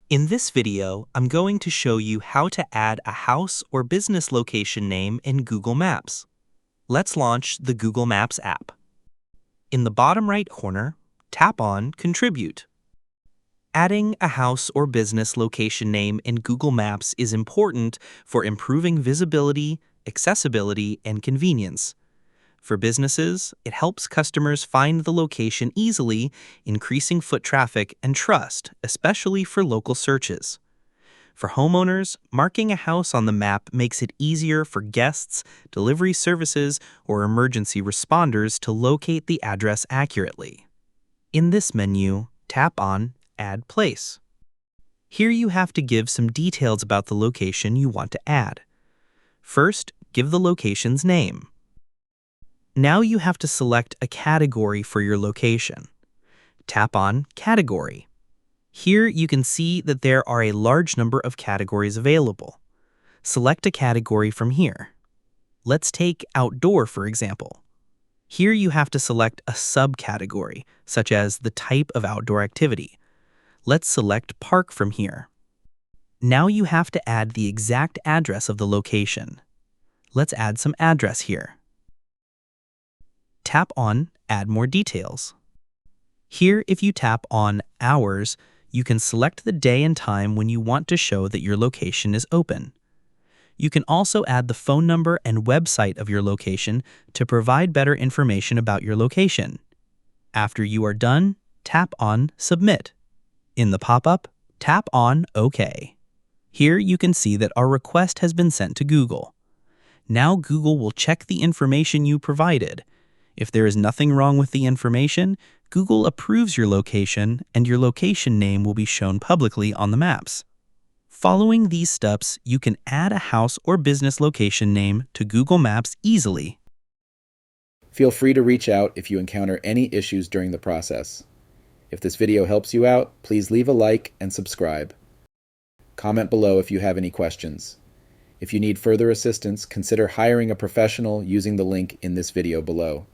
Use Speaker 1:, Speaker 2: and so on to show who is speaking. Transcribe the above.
Speaker 1: In this video, I'm going to show you how to add a house or business location name in Google Maps. Let's launch the Google Maps app. In the bottom right corner, tap on Contribute. Adding a house or business location name in Google Maps is important for improving visibility, accessibility, and convenience. For businesses, it helps customers find the location easily, increasing foot traffic and trust, especially for local searches. For homeowners, marking a house on the map makes it easier for guests, delivery services, or emergency responders to locate the address accurately. In this menu, tap on Add Place. Here you have to give some details about the location you want to add. First, give the location's name. Now you have to select a category for your location. Tap on Category. Here you can see that there are a large number of categories available. Select a category from here. Let's take Outdoor, for example. Here you have to select a subcategory, such as the type of outdoor activity. Let's select Park from here. Now you have to add the exact address of the location. Let's add some address here. Tap on Add More Details. Here, if you tap on Hours, you can select the day and time when you want to show that your location is open. You can also add the phone number and website of your location to provide better information about your location. After you are done, tap on Submit. In the pop-up, tap on OK. Here you can see that our request has been sent to Google. Now Google will check the information you provided. If there is nothing wrong with the information, Google approves your location and your location name will be shown publicly on the maps. Following these steps, you can add a house or business location name to Google Maps easily.
Speaker 2: Feel free to reach out if you encounter any issues during the process. If this video helps you out, please leave a like and subscribe. Comment below if you have any questions. If you need further assistance, consider hiring a professional using the link in this video below.